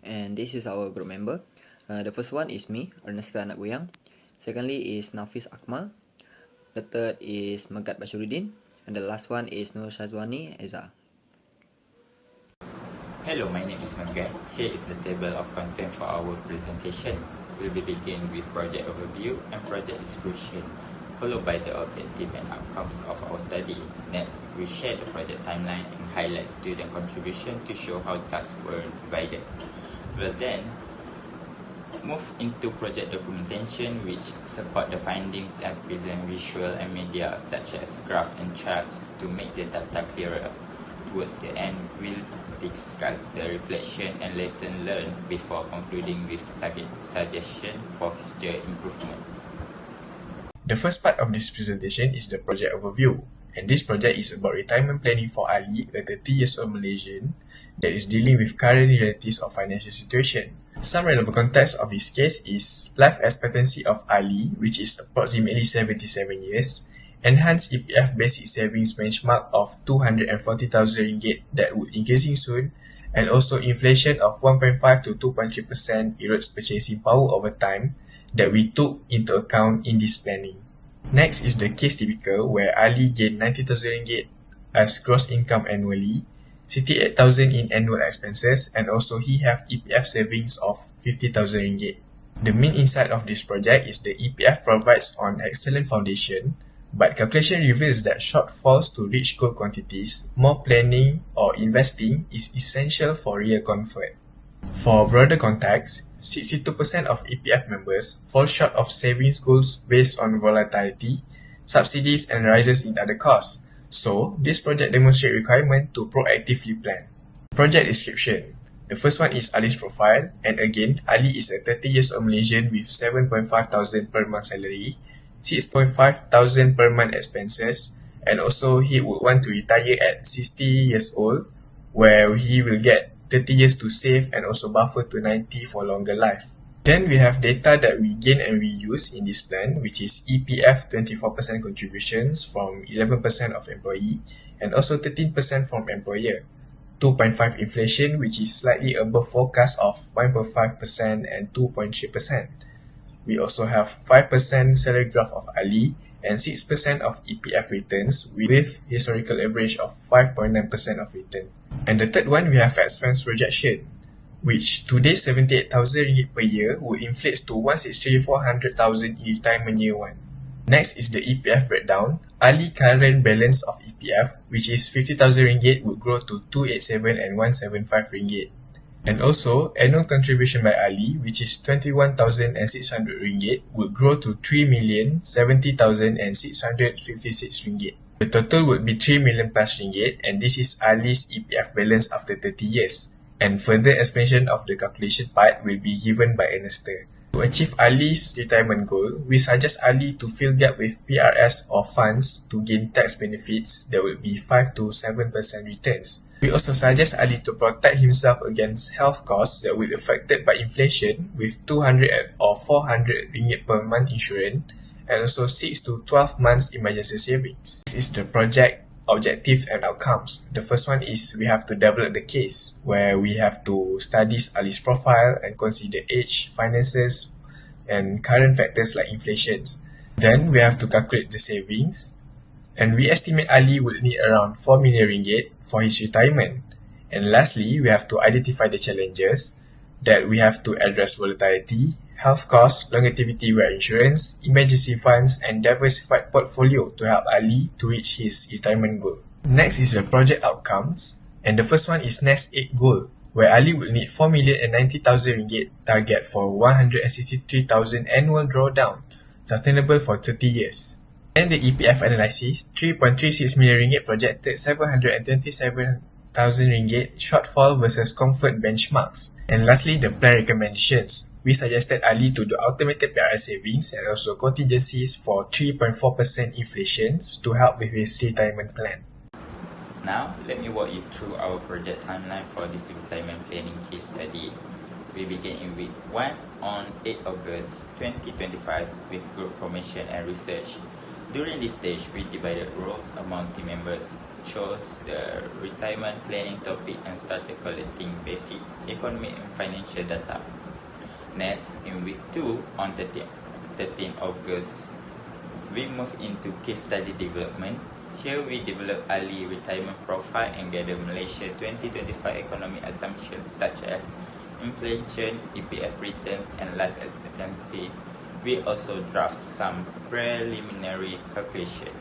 and this is our group member. The first one is me, Ernesta Anak Goyang. Secondly is Nafiz Akmal. The third is Megat Bashuruddin. And the last one is Nur Shazwani Eza. Hello, my name is Megat. Here is the table of content for our presentation. We will begin with project overview and project description, followed by the objective and outcomes of our study. Next, we share the project timeline and highlight student contribution to show how tasks were divided. We'll then move into project documentation, which support the findings and present visual and media such as graphs and charts to make the data clearer. Towards the end, we'll discuss the reflection and lesson learned before concluding with suggestion for future improvement. The first part of this presentation is the project overview, and this project is about retirement planning for Ali, a 30 years old Malaysian that is dealing with current realities of financial situation. Some relevant context of this case is life expectancy of Ali, which is approximately 77 years, enhanced EPF basic savings benchmark of 240,000 ringgit that would increasing soon, and also inflation of 1.5 to 2.3% erodes purchasing power over time that we took into account in this planning. Next is the case typical where Ali gained 90,000 ringgit as gross income annually, 68,000 in annual expenses, and also he have EPF savings of 50,000 ringgit. The main insight of this project is the EPF provides an excellent foundation, but calculation reveals that shortfalls to reach goal quantities, more planning or investing is essential for real comfort. For broader context, 62% of EPF members fall short of savings goals based on volatility, subsidies and rises in other costs. So, this project demonstrates requirement to proactively plan. Project description. The first one is Ali's profile, and again, Ali is a 30 years old Malaysian with 7.5 thousand per month salary, 6.5 thousand per month expenses, and also he would want to retire at 60 years old, where he will get 30 years to save and also buffer to 90 for longer life. Then we have data that we gain and reuse in this plan, which is EPF 24% contributions from 11% of employee and also 13% from employer. 2.5 inflation, which is slightly above forecast of 1.5% and 2.3%. We also have 5% salary graph of Ali and 6% of EPF returns with historical average of 5.9% of return. And the third one, we have expense projection, which today's 78,000 ringgit per year would inflate to 163,400,000 in retirement year 1. Next is the EPF breakdown. Ali current balance of EPF, which is 50,000 ringgit, would grow to 287 and 175 ringgit. And also, annual contribution by Ali, which is 21,600 ringgit, would grow to 3,070,656 ringgit. The total would be 3 million plus ringgit, and this is Ali's EPF balance after 30 years. And further expansion of the calculation part will be given by Ernesta. To achieve Ali's retirement goal, we suggest Ali to fill gap with PRS or funds to gain tax benefits that will be 5 to 7% returns. We also suggest Ali to protect himself against health costs that will be affected by inflation with 200 or 400 ringgit per month insurance and also 6 to 12 months emergency savings. This is the project objective and outcomes. The first one is we have to develop the case where we have to study Ali's profile and consider age, finances, and current factors like inflations. Then we have to calculate the savings, and we estimate Ali will need around 4 million ringgit for his retirement. And lastly, we have to identify the challenges that we have to address: volatility, health costs, longevity where insurance, emergency funds, and diversified portfolio to help Ali to reach his retirement goal. Next is the project outcomes, and the first one is Nest 8 goal, where Ali will need 4,090,000 ringgit target for 163,000 annual drawdown, sustainable for 30 years. Then the EPF analysis, 3.36 million ringgit projected 727,000 ringgit shortfall versus comfort benchmarks. And lastly, the plan recommendations. We suggested Ali to do automated PRS savings and also contingencies for 3.4% inflation to help with his retirement plan. Now, let me walk you through our project timeline for this retirement planning case study. We begin in week 1 on 8 August 2025 with group formation and research. During this stage, we divided roles among team members. chose the retirement planning topic and started collecting basic economic and financial data. Next, in week 2 on 13 August, we move into case study development. Here we develop early retirement profile and gather Malaysia 2025 economic assumptions such as inflation, EPF returns, and life expectancy. We also draft some preliminary calculation.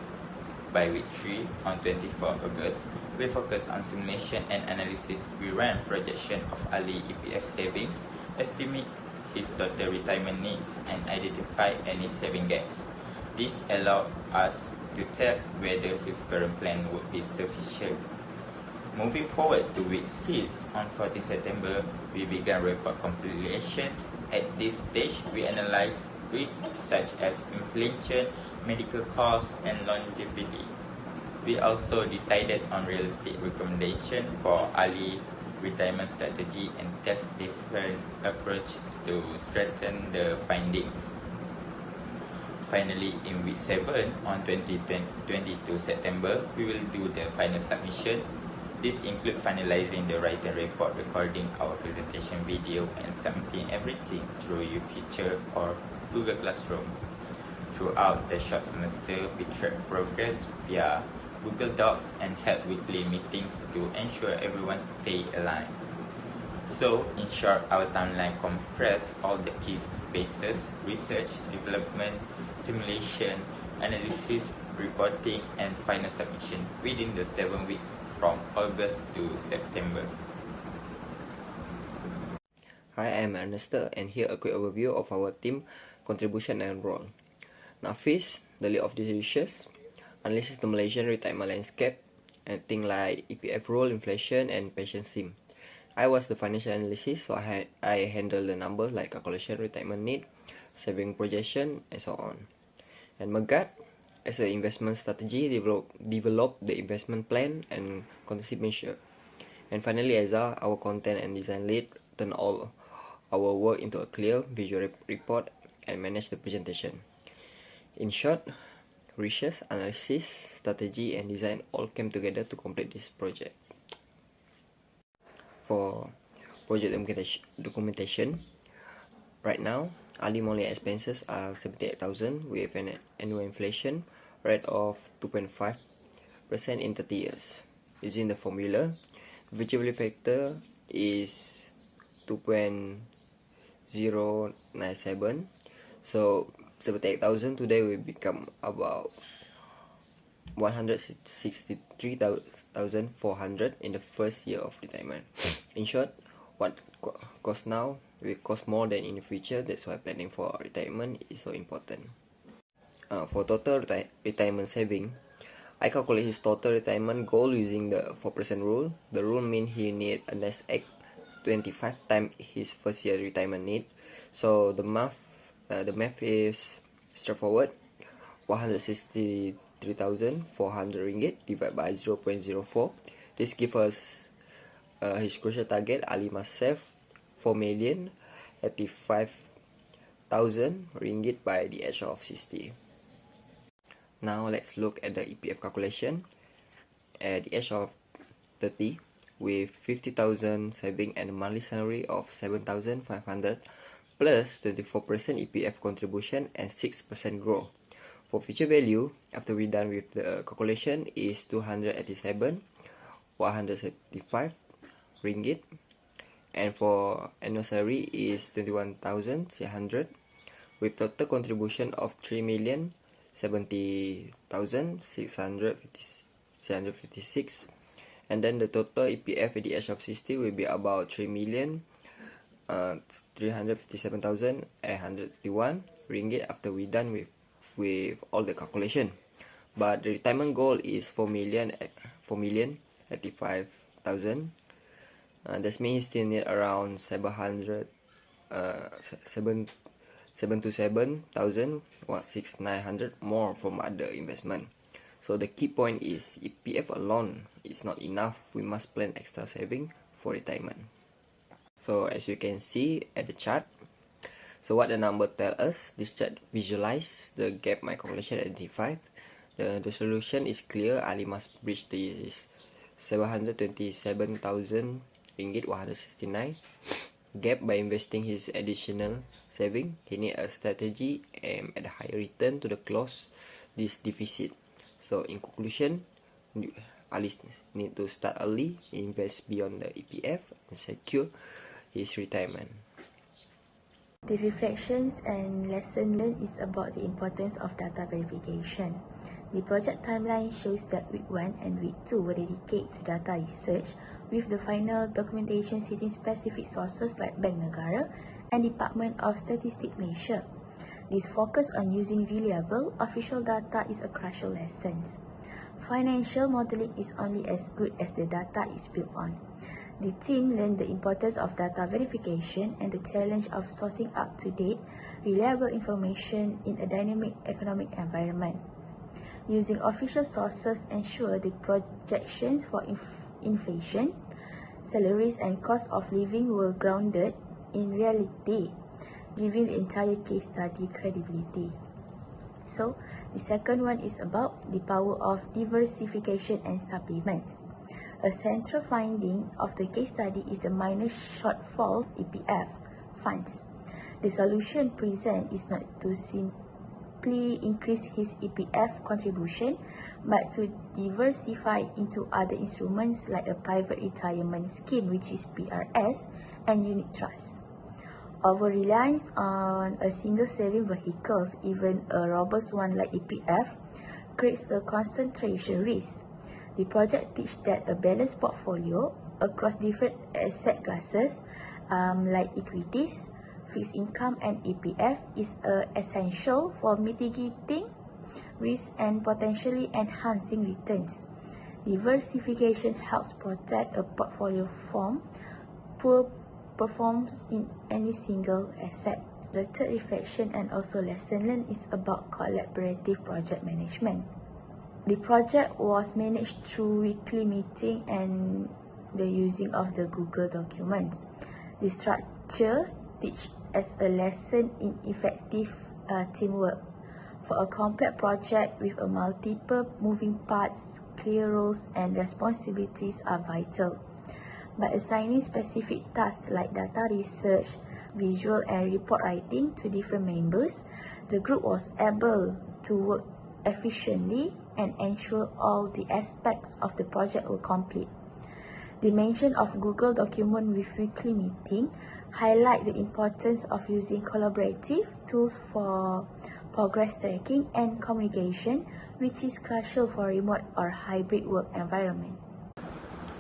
By week 3 on 24 August, we focus on simulation and analysis. We ran projection of early EPF savings, estimate his total retirement needs, and identify any saving gaps. This allowed us to test whether his current plan would be sufficient. Moving forward to week 6 on 14 September, we began report compilation. At this stage, we analyze risks such as inflation, medical costs, and longevity. We also decided on realistic recommendation for early retirement strategy and test different approaches to strengthen the findings. Finally, in week 7 on 22 September, we will do the final submission. This includes finalizing the written report, recording our presentation video, and submitting everything through YouFuture or Google Classroom. Throughout the short semester, we track progress via Google Docs and held weekly meetings to ensure everyone stay aligned. So, in short, our timeline compresses all the key phases: research, development, simulation, analysis, reporting, and final submission within the 7 weeks from August to September. Hi, I'm Ernesta, and here a quick overview of our team contribution and role. Nafiz, the lead of the research, analyzes the Malaysian retirement landscape and things like EPF role, inflation, and pension scheme. I was the financial analyst, so I handle the numbers like calculation, retirement need, saving projection, and so on. And Megat, as an investment strategy, develop the investment plan and contingency measure. And finally, Eza, our content and design lead, turn all our work into a clear visual report and manage the presentation. In short, research, analysis, strategy, and design all came together to complete this project. For project documentation, right now, early monthly expenses are 78,000 with an annual inflation rate of 2.5% in 30 years. Using the formula, the feasibility factor is 2.097. So 78,000 today will become about 163,400 in the first year of retirement. In short, what costs now will cost more than in the future. That's why planning for retirement is so important. For total retirement saving, I calculate his total retirement goal using the 4% rule. The rule means he need a nest egg 25 times his first year retirement need. So the math is straightforward. 163,400 ringgit divided by 0.04. This gives us his crucial target. Ali must save 4,085,000 ringgit by the age of 60. Now let's look at the EPF calculation. At the age of 30, with 50,000 saving and a monthly salary of 7,500 plus 24% EPF contribution and 6% growth. For future value, after we're done with the calculation, is 287,175 ringgit, and for annual salary is 21,600 with total contribution of 3,070,656, and then the total EPF at the age of 60 will be about 3,357,831 ringgit after we're done with all the calculation. But the retirement goal is 4,085,000. That means still need around 727,600 more from other investment. So the key point is EPF alone is not enough. We must plan extra saving for retirement. So as you can see at the chart, so what the number tell us, this chart visualize the gap my calculation identified. The solution is clear. Ali must bridge the 727,000 ringgit 169 gap by investing his additional saving. He need a strategy aimed at a higher return to close this deficit. So in conclusion, Ali need to start early, invest beyond the EPF, and secure his retirement. The reflections and lesson learned is about the importance of data verification. The project timeline shows that week 1 and week 2 were dedicated to data research, with the final documentation citing specific sources like Bank Negara and Department of Statistics Malaysia. This focus on using reliable official data is a crucial lesson. Financial modeling is only as good as the data is built on. The team learned the importance of data verification and the challenge of sourcing up-to-date, reliable information in a dynamic economic environment. Using official sources ensure the projections for inflation, salaries and cost of living were grounded in reality, giving the entire case study credibility. So, the second one is about the power of diversification and supplements. A central finding of the case study is the minor shortfall EPF funds. The solution present is not to simply increase his EPF contribution, but to diversify into other instruments like a private retirement scheme, which is PRS, and unit trust. Over-reliance on a single saving vehicle, even a robust one like EPF, creates a concentration risk. The project teaches that a balanced portfolio across different asset classes like equities, fixed income and EPF is essential for mitigating risk and potentially enhancing returns. Diversification helps protect a portfolio from poor performance in any single asset. The third reflection and also lesson learned is about collaborative project management. The project was managed through weekly meeting and the using of the Google documents. The structure teaches as a lesson in effective teamwork. For a complex project with a multiple moving parts, clear roles and responsibilities are vital. By assigning specific tasks like data research, visual and report writing to different members, the group was able to work efficiently and ensure all the aspects of the project were complete. The mention of Google document with weekly meeting highlight the importance of using collaborative tools for progress tracking and communication, which is crucial for remote or hybrid work environment.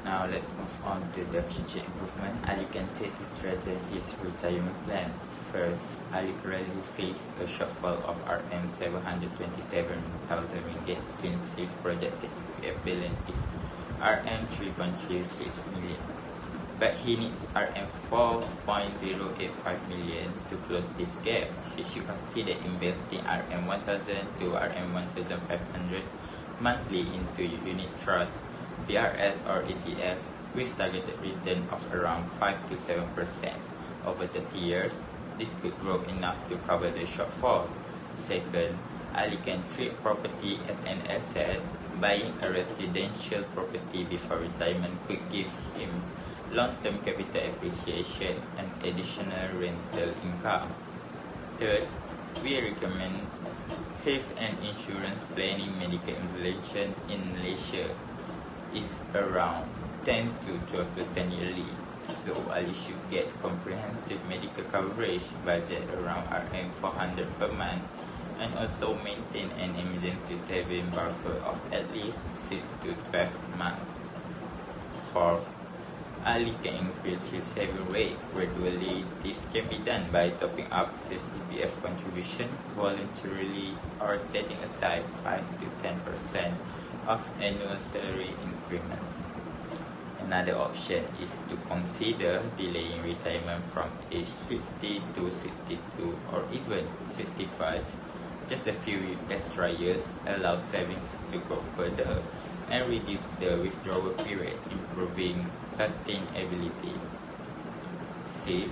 Now let's move on to the future improvement Ali can take to strengthen his retirement plan. First, Ali currently faces a shortfall of RM 727,000 ringgit since his projected EPF balance is RM 3.36 million. But he needs RM 4.085 million to close this gap. He should consider investing RM 1,000 to RM 1,500 monthly into unit trust, PRS or ETF with targeted return of around 5 to 7% over 30 years. This could grow enough to cover the shortfall. Second, Ali can treat property as an asset. Buying a residential property before retirement could give him long-term capital appreciation and additional rental income. Third, we recommend health and insurance planning. Medical inflation in Malaysia is around 10 to 12% yearly. So Ali should get comprehensive medical coverage, budget around RM 400 per month, and also maintain an emergency saving buffer of at least 6 to 12 months. Fourth, Ali can increase his saving rate gradually. This can be done by topping up his EPF contribution voluntarily or setting aside 5 to 10% of annual salary increments. Another option is to consider delaying retirement from age 60 to 62 or even 65. Just a few extra years allows savings to grow further and reduce the withdrawal period, improving sustainability. 6.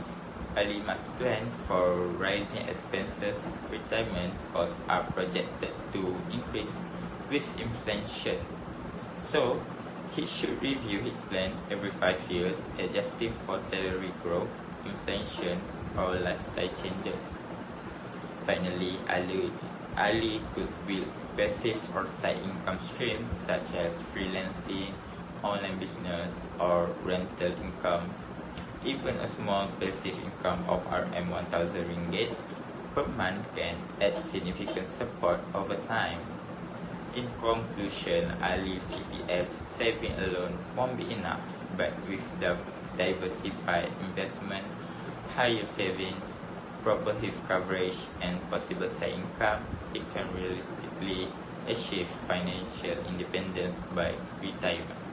Ali must plan for rising expenses. Retirement costs are projected to increase with inflation. So, he should review his plan every 5 years, adjusting for salary growth, inflation, or lifestyle changes. Finally, Ali could build passive or side income streams such as freelancing, online business, or rental income. Even a small passive income of RM1,000 ringgit per month can add significant support over time. In conclusion, Ali's EPF saving alone won't be enough, but with the diversified investment, higher savings, proper HIF coverage, and possible side income, it can realistically achieve financial independence by retirement.